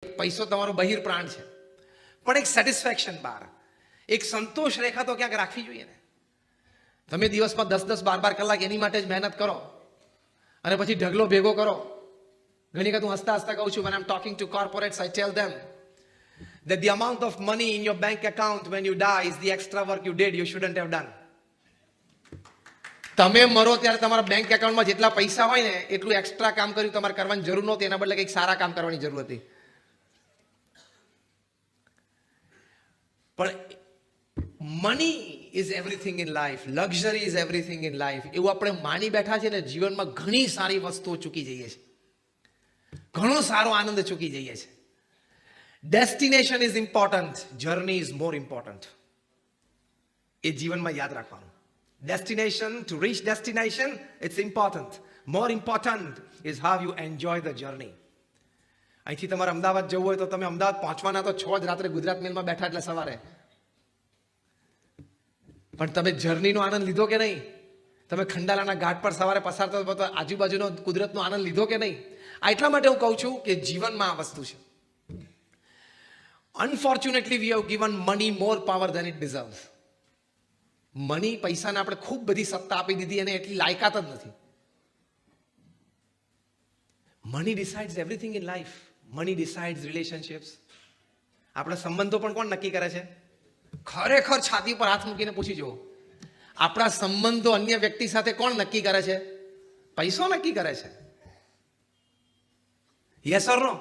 પૈસો તમારો બહિર પ્રાણ છે, પણ એક સેટિસ્ફેક્શન બહાર, એક સંતોષ રેખા તો ક્યાંક રાખવી જોઈએ ને. તમે દિવસમાં 10-10, 12 કલાક એની માટે જ મહેનત કરો અને પછી ઢગલો ભેગો કરો. ઘણી વખત હું હસતા હસતા કહું છું, when I'm talking to corporates, I tell them that the amount of money in your bank account when you die is the extra work you did, you shouldn't have done. તમે મરો ત્યારે તમારા બેંક એકાઉન્ટમાં જેટલા પૈસા હોય ને એટલું એક્સ્ટ્રા કામ કર્યું તમારે કરવાની જરૂર નહોતી, એના બદલે કંઈક સારા કામ કરવાની જરૂર હતી. પણ money is everything in life, luxury is everything in life, એવું આપણે માની બેઠા છે ને. જીવનમાં ઘણી સારી વસ્તુઓ ચૂકી જઈએ છીએ, ઘણો સારો આનંદ ચૂકી જઈએ છીએ. Destination is important, journey is more important. એ જીવનમાં યાદ રાખવાનું. Destination, to reach destination, it's important. More important is how you enjoy the journey. અહીંથી તમારે અમદાવાદ જવું હોય તો તમે અમદાવાદ પહોંચવાના તો 6 જ રાત્રે ગુજરાત મેલમાં બેઠા એટલે સવારે. પણ તમે જર્નીનો આનંદ લીધો કે નહીં? તમે ખંડાલાના ઘાટ પર સવારે પસાર થતો આજુબાજુનો કુદરતનો આનંદ લીધો કે નહીં? આ એટલા માટે હું કહું છું કે જીવનમાં આ વસ્તુ છે. Unfortunately, we have given money more power than it deserves. Money, પૈસાને આપણે ખૂબ બધી સત્તા આપી દીધી અને એટલી લાયકાત જ નથી. Money ડિસાઇડ્સ everything in life. Money ડિસાઇડ્સ relationships. આપણા સંબંધો પણ કોણ નક્કી કરે છે? ખરેખર છાતી પર હાથ મૂકીને પૂછી જુઓ, આપણા સંબંધો અન્ય વ્યક્તિ સાથે કોણ નક્કી કરે છે? પૈસો નક્કી કરે છે. યસ ઓર નો?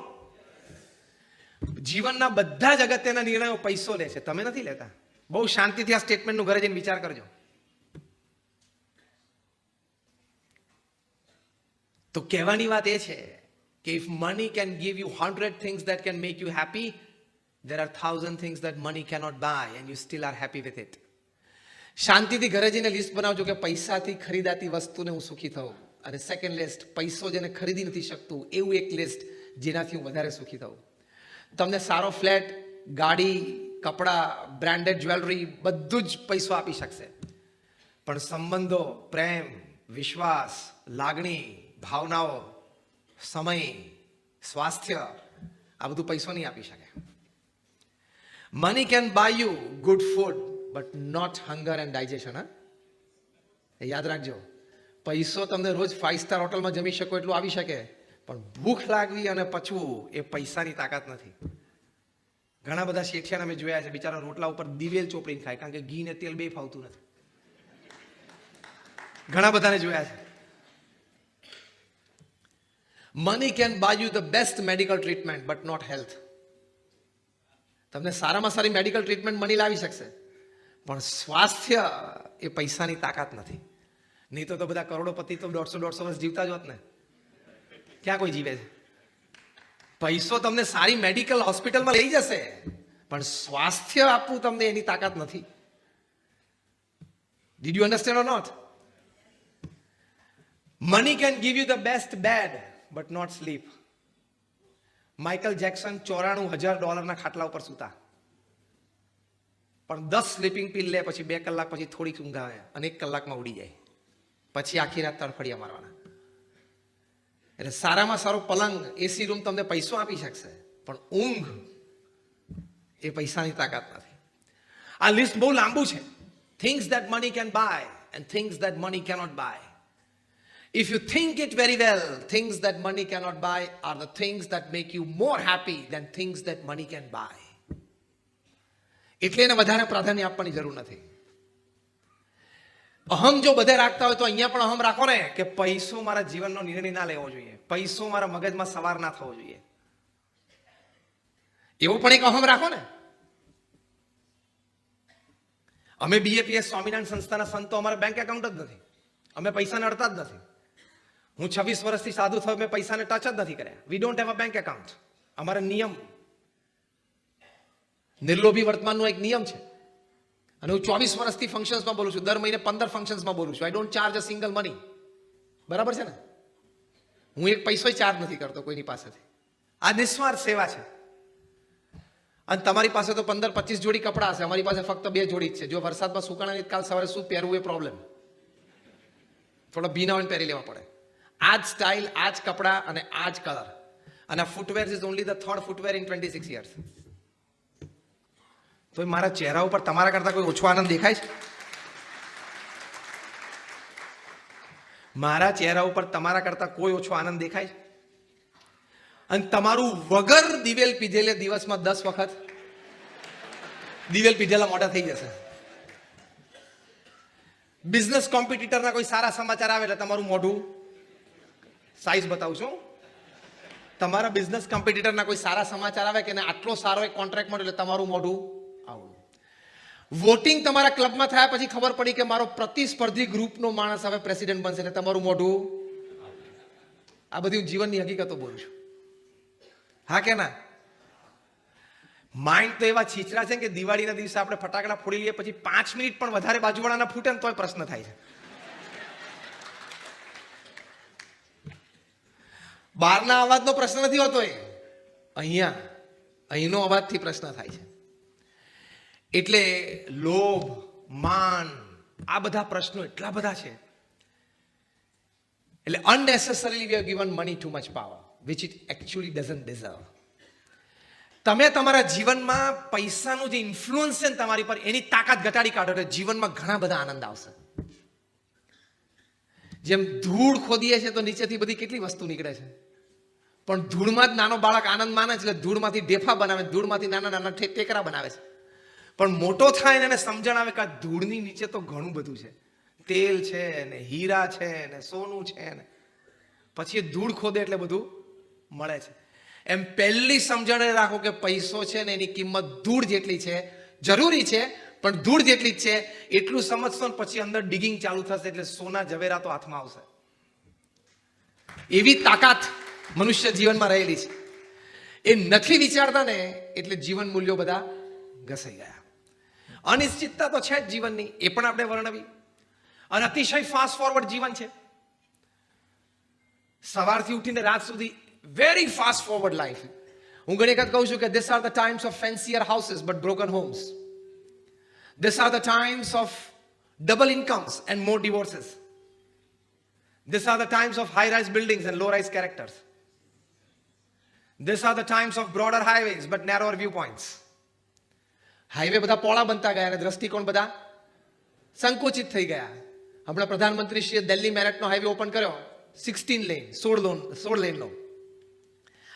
જીવનના બધા જ અગત્યના નિર્ણયો પૈસો લે છે, તમે નથી લેતા. બહુ શાંતિથી આ સ્ટેટમેન્ટનું ઘરે જઈને વિચાર કરજો. તો કહેવાની વાત એ છે કે if money can give you 100 things that can make you happy, there are 1,000 things that money cannot buy and you still are happy with it. શાંતિથી ઘરે જઈને લિસ્ટ બનાવજો કે પૈસાથી ખરીદાતી વસ્તુને હું સુખી થઉં, અને સેકન્ડ લિસ્ટ પૈસો જેને ખરીદી નથી શકતું એવું એક લિસ્ટ જેનાથી હું વધારે સુખી થઉં. તમને સારો ફ્લેટ, ગાડી, કપડાં, બ્રાન્ડેડ જ્વેલરી બધું જ પૈસો આપી શકશે, પણ સંબંધો, પ્રેમ, વિશ્વાસ, લાગણી, ભાવનાઓ, સમય, સ્વાસ્થ્ય, આ બધું પૈસો નહીં આપી શકે. Money can buy you good food but not hunger and digestion. યાદ રાખજો, પૈસો તમને રોજ 5 સ્ટાર હોટલમાં જમી શકો એટલું આવી શકે, પણ ભૂખ લાગવી અને પચવું એ પૈસાની તાકાત નથી. ઘણા બધા શેઠિયાને મેં જોયા છે, બિચારા રોટલા ઉપર દિવેલ ચોપડીને ખાય, કારણ કે ઘી ને તેલ બે ફાવતું નથી. ઘણા બધાને જોયા છે. Money can buy you the best medical treatment but not health. તમને સારામાં સારી મેડિકલ ટ્રીટમેન્ટ મની લાવી શકશે, પણ સ્વાસ્થ્ય એ પૈસાની તાકાત નથી. નહીં તો બધા કરોડોપતિ તો 150-150 વર્ષ જીવતા જ હોત ને. ક્યાં કોઈ જીવે છે? પૈસો તમને સારી મેડિકલ હોસ્પિટલમાં લઈ જશે, પણ સ્વાસ્થ્ય આપવું તમને એની તાકાત નથી. Did you understand or not? Money can give you the best bed but not sleep. Michael Jackson $94,000 ખાટલા ઉપર સૂતા, પણ 10 સ્લીપિંગ પિલ લે, પછી 2 કલાક પછી થોડીક ઊંઘ આવે અને 1 કલાકમાં ઉડી જાય, પછી આખી રાત તડફડિયા મારવાના. એટલે સારામાં સારો પલંગ, એસી રૂમ તમને પૈસો આપી શકશે, પણ ઊંઘ એ પૈસાની તાકાત નથી. આ લિસ્ટ બહુ લાંબુ છે. Things that money can buy and things that money cannot buy. If you think it very well, things that money cannot buy are the things that make you more happy than things that money can buy. એટલે એને વધારે પ્રાધાન્ય આપવાની જરૂર નથી. અહમ જો બધે રાખતા હોય તો અહીંયા પણ અહમ રાખો ને કે પૈસો મારા જીવનનો નિર્ણય ના લેવો જોઈએ, પૈસો મારા મગજમાં સવાર ના થવો જોઈએ, એવો પણ એક અહમ રાખો ને. અમે BAPS સ્વામિનારાયણ સંસ્થાના સંતો, અમારા બેંક એકાઉન્ટ જ નથી, અમે પૈસાને અડતા જ નથી. હું 26 વર્ષથી સાધુ થયો, મેં પૈસાને ટચ જ નથી કર્યા. We don't have a bank account. અમારા નિયમ, નિર્લોભી વર્તમાનનો એક નિયમ છે, અને હું 24 વર્ષથી ફંક્શન્સમાં બોલું છું. દર મહિને 15 ફંક્શન્સમાં બોલું છું. I don't charge a single money. બરાબર છે ને? હું એક પૈસો ચાર્જ નથી કરતો કોઈની પાસેથી. આ નિસ્વાર્થ સેવા છે. અને તમારી પાસે તો 15-25 જોડી કપડાં હશે, અમારી પાસે ફક્ત 2 જોડી જ છે. જો વરસાદમાં સુકાણા કાલ સવારે શું પહેરવું એ પ્રોબ્લેમ, થોડા ભીના હોય પહેરી લેવા પડે. આ જ સ્ટાઇલ, આ જ કપડાં અને આ જ કલર અને footwear is only the third footwear in 26 years. તો મારા ચહેરા ઉપર તમારા કરતા કોઈ ઓછો આનંદ દેખાય છે? મારા ચહેરા ઉપર તમારા કરતા કોઈ ઓછો આનંદ દેખાય છે? અને તમારું વગર દિવેલ પીધેલે દિવસમાં 10 વખત દિવેલ પીધેલા મોઢા થઈ જશે. બિઝનેસ કોમ્પિટિટરના કોઈ સારા સમાચાર આવે એટલે તમારું મોઢું, સાઈઝ બતાવું છું, તમારા બિઝનેસ કોમ્પિટિટરના કોઈ સારા સમાચાર આવે કે આટલો સારો એક કોન્ટ્રાક્ટ મળ્યો એટલે તમારું મોઢું આવું. વોટિંગ તમારા ક્લબમાં થયા પછી ખબર પડી કે મારો પ્રતિસ્પર્ધી ગ્રુપનો માણસ હવે પ્રેસિડેન્ટ બનશે એટલે તમારું મોઢું. આ બધી હું જીવનની હકીકતો બોલું છું. હા કે ના? માઇન્ડ તો એવા છીછરા છે કે દિવાળીના દિવસે આપણે ફટાકડા ફોડી લઈએ પછી 5 મિનિટ પણ વધારે બાજુવાળાના ફૂટે ને તોય પ્રશ્ન થાય છે. બહારના અવાજનો પ્રશ્ન નથી હોતો, એ અહીંનો અવાજથી પ્રશ્ન થાય છે. એટલે લોભ, માન, આ બધા પ્રશ્નો એટલા બધા છે. એટલે unnecessarily we have given money too much power which it actually doesn't deserve. તમે તમારા જીવનમાં પૈસાનું જે ઇન્ફ્લુઅન્સ છે ને તમારી પર, એની તાકાત ઘટાડી કાઢો એટલે જીવનમાં ઘણા બધા આનંદ આવશે. જેમ ધૂળ ખોદીએ છે તો નીચેથી બધી કેટલી વસ્તુ નીકળે છે, પણ ધૂળમાં જ નાનો બાળક આનંદ માને છે એટલે ધૂળમાંથી ઢેફા બનાવે, ધૂળમાંથી નાના નાના ટેકરા બનાવે છે. પણ મોટો થાય ને એને સમજણ આવે કે આ ધૂળની નીચે તો ઘણું બધું છે, તેલ છે ને હીરા છે ને સોનું છે ને, પછી એ ધૂળ ખોદે એટલે બધું મળે છે. એમ પહેલી સમજણ રાખો કે પૈસો છે ને એની કિંમત ધૂળ જેટલી છે, જરૂરી છે પણ ધૂળ જેટલી જ છે એટલું સમજશો ને પછી અંદર ડિગિંગ ચાલુ થશે એટલે સોના જવેરા તો હાથમાં આવશે. એવી તાકાત મનુષ્ય જીવનમાં રહેલી છે. એ નથી વિચારતા ને એટલે જીવન મૂલ્યો બધા ઘસાઈ ગયા. અનિશ્ચિતતા તો છે જ જીવનની, એ પણ આપણે વર્ણવી. અને અતિશય ફાસ્ટ ફોરવર્ડ જીવન છે. સવારથી ઉઠીને રાત સુધી very fast forward life. હું ઘણી વખત કહું છું કે these are the times of fancier houses but broken homes. These are the times of double incomes and more divorces. These are the times of high-rise buildings and low-rise characters. These are the times of broader highways but narrower viewpoints. Highway બધા પોળા બનતા ગયા અને દ્રષ્ટિકોણ બધા સંકુચિત થઈ ગયા. હમણાં પ્રધાનમંત્રીશ્રીએ દિલ્હી મેરઠનો હાઈવે ઓપન કર્યો, 16 લેનનો.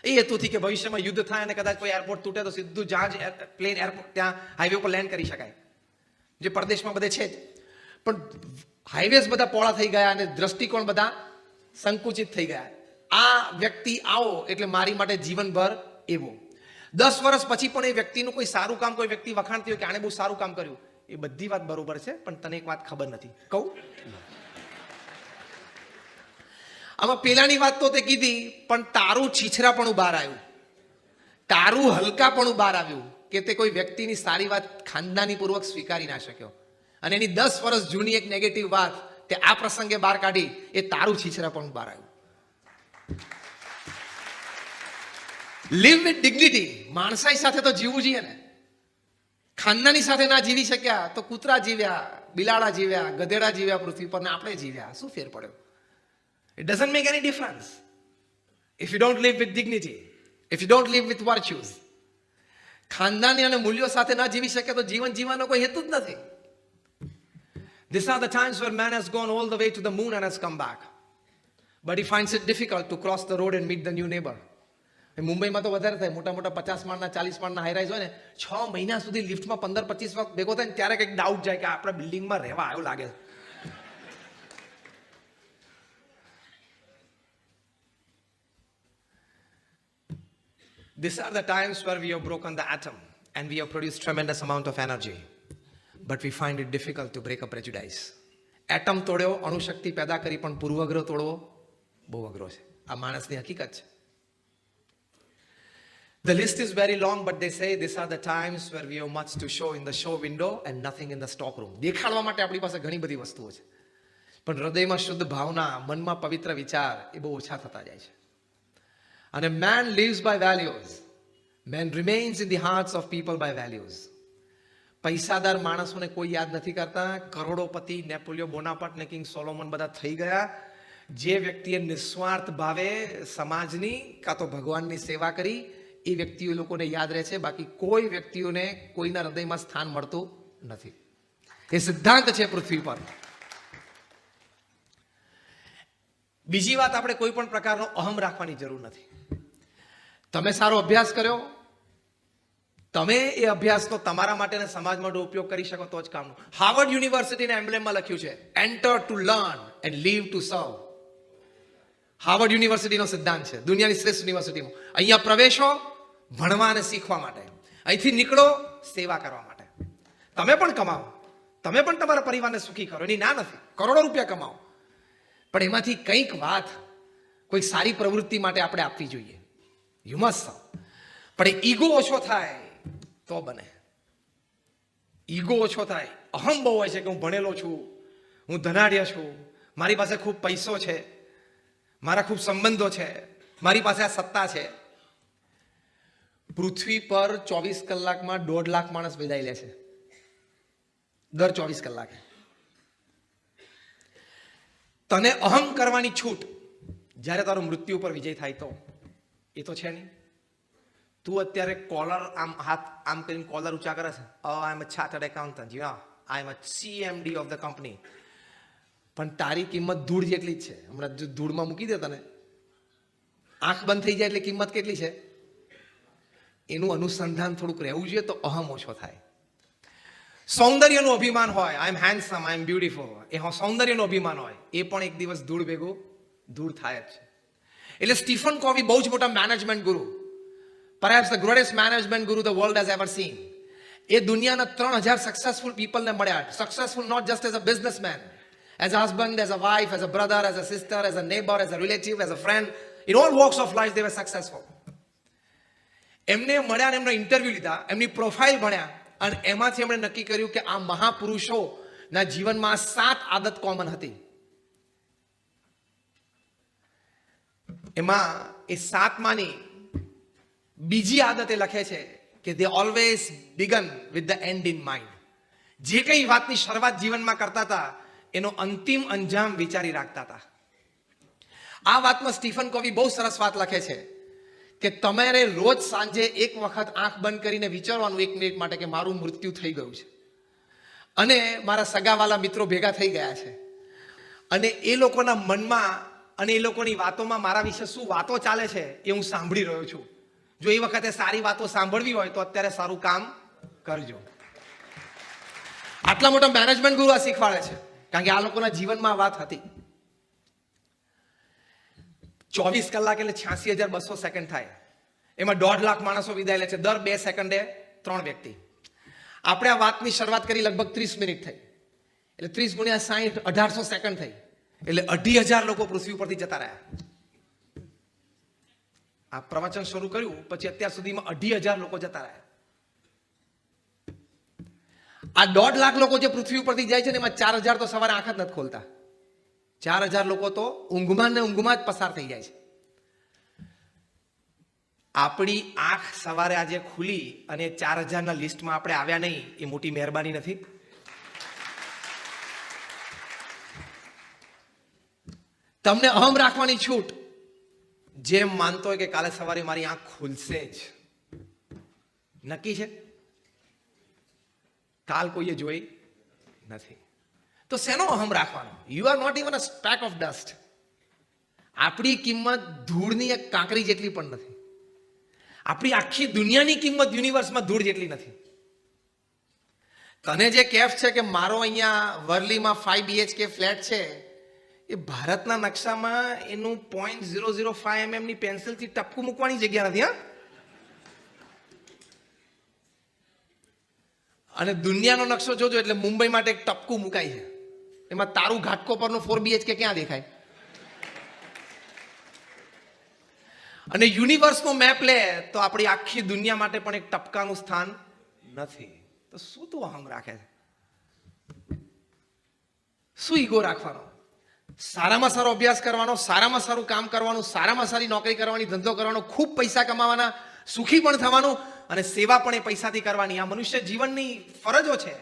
એ હેતુથી કે ભવિષ્યમાં યુદ્ધ થાય અને કદાચ કોઈ એરપોર્ટ તૂટે તો સીધું જહાજ પ્લેન એરપોર્ટ ત્યાં હાઈવે ઉપર લેન્ડ કરી શકાય, જે પરદેશમાં બધે છે જ. પણ હાઈવેઝ બધા પોળા થઈ ગયા અને દ્રષ્ટિકોણ બધા સંકુચિત થઈ ગયા. આ વ્યક્તિ આવો એટલે મારી માટે જીવનભર એવો. 10 વર્ષ પછી પણ એ વ્યક્તિનું કોઈ સારું કામ કોઈ વ્યક્તિ વખાણતી હોય કે આણે બહુ સારું કામ કર્યું, એ બધી વાત બરોબર છે પણ તને એક વાત ખબર નથી, કહું. આમાં પેલાની વાત તો તે કીધી પણ તારું છીછરાપણું બહાર આવ્યું, તારું હલકાપણું બહાર આવ્યું કે તે કોઈ વ્યક્તિની સારી વાત ખાનદાની પૂર્વક સ્વીકારી ના શક્યો અને એની 10 વર્ષ જૂની એક નેગેટિવ વાત તે આ પ્રસંગે બહાર કાઢી, એ તારું છીછરાપણું બહાર આવ્યું. Live with dignity. માણસાઈ સાથે તો જીવવું જોઈએ ને. ખાનદાની સાથે ના જીવી શક્યા તો કૂતરા જીવ્યા, બિલાડા જીવ્યા, ગધેડા જીવ્યા પૃથ્વી પર, ને આપણે જીવ્યા, શું ફેર પડ્યો? It doesn't make any difference if you don't live with dignity, if you don't live with virtues. ખાનદાની અને મૂલ્યો સાથે ના જીવી શકે તો જીવન જીવવાનો કોઈ હેતુ જ નથી. These are the times where man has gone all the way to the moon and has come back, but he finds it difficult to cross the road and meet the new neighbor. મુંબઈમાં તો વધારે થાય, મોટા મોટા 50 માળના 40 માળના high-rise હોય ને, 6 મહિના સુધી લિફ્ટમાં 15-25 વખત ભેગો થાય ને ત્યારે કંઈક ડાઉટ જાય કે આપણા બિલ્ડિંગમાં રહેવા આવ્યો લાગે. These are the times where we have broken the atom and we have produced tremendous amount of energy, but we find it difficult to break a prejudice. Atom તોડ્યો, અણુશક્તિ પેદા કરી, પણ પૂર્વગ્રહ તોડવો બહુ અઘરો છે. આ માણસની હકીકત છે. The list is very long, but they say these are the times where we have much to show in the show window and nothing in the stock room. દેખાડવા માટે આપણી પાસે ઘણી બધી વસ્તુઓ છે, પણ હૃદયમાં શુદ્ધ ભાવના, મનમાં પવિત્ર વિચાર એ બહુ ઓછા થતા જાય છે. And a man lives by values. Man remains in the hearts of people by values. પૈસાદાર માણસોને કોઈ યાદ નથી કરતા. કરોડોપતિ નેપોલિયો બોનાપાર્ટ ને કિંગ સોલોમન બધા થઈ ગયા જે વ્યક્તિએ નિસ્વાર્થ ભાવે સમાજની કાં તો ભગવાનની સેવા કરી એ વ્યક્તિઓ લોકોને યાદ રહે છે, બાકી કોઈ વ્યક્તિઓને કોઈના હૃદયમાં સ્થાન મળતું નથી. એ સિદ્ધાંત છે પૃથ્વી પર. બીજી વાત, આપણે કોઈ પણ પ્રકારનો અહમ રાખવાની જરૂર નથી. તમે સારો અભ્યાસ કર્યો, તમે એ અભ્યાસનો તમારા માટે અને સમાજ માટે ઉપયોગ કરી શકો તો જ કામનું. હાર્વર્ડ યુનિવર્સિટીના એમ્બ્લેમમાં લખ્યું છે, enter to learn and leave to serve. Harvard યુનિવર્સિટીનો સિદ્ધાંત છે, દુનિયાની શ્રેષ્ઠ યુનિવર્સિટીમાં. અહીંયા પ્રવેશો ભણવા અને શીખવા માટે, અહીંથી નીકળો સેવા કરવા માટે. તમે પણ કમાઓ, તમે પણ તમારા પરિવારને સુખી કરો, એની ના નથી, કરોડો રૂપિયા કમાઓ, પણ એમાંથી કંઈક વાત કોઈ સારી પ્રવૃત્તિ માટે આપણે આપવી જોઈએ. You must. પણ ઈગો ઓછો થાય તો બને. ઈગો ઓછો થાય, અહમ બહુ હોય છે કે હું ભણેલો છું, હું ધનાઢ્ય છું, મારી પાસે ખૂબ પૈસો છે, મારા ખૂબ સંબંધો છે, મારી પાસે આ સત્તા છે. પૃથ્વી પર 24 કલાકમાં 1.5 લાખ માણસ વિદાય લે છે, દર 24 કલાકે. તને અહમ કરવાની છૂટ જ્યારે તારો મૃત્યુ પર વિજય થાય તો, એ તો છે નહીં. તું અત્યારે કોલર આમ હાથ આમ કરીને કોલર ઊંચા કરે છે, I am a chartered accountant, I am a CMD of the company, પણ તારી કિંમત ધૂળ જેટલી જ છે. હમણાં જો ધૂળમાં મૂકી દે તને, આંખ બંધ થઈ જાય એટલે કિંમત કેટલી છે, એનું અનુસંધાન થોડુંક રહેવું જોઈએ તો અહમ ઓછો થાય. સૌંદર્યનું અભિમાન હોય, આઈ એમ હેન્ડસમ, આઈ એમ બ્યુટીફુલ, એ સૌંદર્યનું અભિમાન હોય, એ પણ એક દિવસ ધૂળ ભેગું દૂર થાય જ છે. એટલે સ્ટીફન કોવી બહુ જ મોટા મેનેજમેન્ટ ગુરુ, perhaps the greatest management guru the world has ever seen. એ દુનિયાના 3000 સક્સેસફુલ પીપલને મળ્યા. Successful not just as a businessman, as a husband, as a wife, as a brother, as a sister, as a neighbor, as a relative, as a friend. In all walks of life they were successful. એમને મળ્યા, એમનો interview લીધા, એમની profile ભણ્યા, અને એમાંથી એમણે નક્કી કર્યું કે આ મહાપુરુષોના જીવનમાં 7 આદત કોમન હતી. એમાં એ 7માની બીજી આદત એ લખે છે કે they always begun with the end in mind. જે કઈ વાતની શરૂઆત જીવનમાં કરતા હતા એનો અંતિમ અંજામ વિચારી રાખતા હતા. આ વાતમાં સ્ટીફન કોવી બહુ સરસ વાત લખે છે કે તમારે રોજ સાંજે એક વખત આંખ બંધ કરીને વિચારવાનું 1 મિનિટ માટે કે મારું મૃત્યુ થઈ ગયું છે અને મારા સગાવાલા મિત્રો ભેગા થઈ ગયા છે, અને એ લોકોના મનમાં અને એ લોકોની વાતોમાં મારા વિશે શું વાતો ચાલે છે એ હું સાંભળી રહ્યો છું. જો એ વખતે સારી વાતો સાંભળવી હોય તો અત્યારે સારું કામ કરજો. આટલા મોટા મેનેજમેન્ટ ગુરુ આ શીખવાડે છે, કારણ કે આ લોકોના જીવનમાં વાત હતી. 24 કલાક એટલે 86,200 સેકન્ડ થાય, એમાં 1.5 લાખ માણસો વિદાય લે છે. દર 2 સેકન્ડે 3 વ્યક્તિ. આપણે આ વાતની શરૂઆત કરી લગભગ 30 મિનિટ થઈ, એટલે 30 ગુણ્યા 60 1800 સેકન્ડ થઈ, એટલે 2,500 લોકો પૃથ્વી પરથી જતા રહ્યા. આ પ્રવચન શરૂ કર્યું પછી અત્યાર સુધીમાં 2,500 લોકો જતા રહ્યા. આ 1.5 લાખ લોકો જે પૃથ્વી ઉપરથી જાય છે ને એમાં 4,000 તો સવારે આંખ જ નથી ખોલતા. 4,000 લોકો તો ઊંઘમાં ને ઊંઘમાં જ પસાર થઈ જાય છે. આપણી આંખ સવારે આજે ખુલી અને 4,000ના લિસ્ટમાં આપણે આવ્યા નહીં, એ મોટી મહેરબાની નથી? તમને અહમ રાખવાની છૂટ. જેમ માનતો હોય કે કાલે સવારે મારી આંખ ખુલશે જ, નક્કી છે, કાલ કોઈએ જોઈ નથી, તો શેનો અહમ રાખવાનો? You are not even a speck of dust. આપણી કિંમત ધૂળની એક કાંકરી જેટલી પણ નથી. આપણી આખી દુનિયાની કિંમત યુનિવર્સમાં ધૂળ જેટલી નથી. તને જે કેફ છે કે મારો અહીંયા વરલીમાં 5 BHK ફ્લેટ છે, એ ભારતના નકશામાં એનું 0.005 mm ની પેન્સિલથી ટપકું મૂકવાની જગ્યા નથી. હા, અને દુનિયાનો નકશો જોજો એટલે મુંબઈ માટે એક ટપકું મુકાય છે, એમાં તારું ઘાટકો પરનો 4 BHK ક્યાં દેખાય? અને યુનિવર્સનો મેપ લે તો આપણી આખી દુનિયા માટે પણ એક ટપકાનું સ્થાન નથી. તો શું તું અહમ રાખે છે? શું ઈગો રાખવાનો? સારામાં સારો અભ્યાસ કરવાનો, સારામાં સારું કામ કરવાનું, સારામાં સારી નોકરી કરવાની, ધંધો કરવાનો, ખૂબ પૈસા કમાવાના, સુખી પણ થવાનું, અને સેવા પણ એ પૈસાથી કરવાની. આ મનુષ્ય જીવનની ફરજો છે.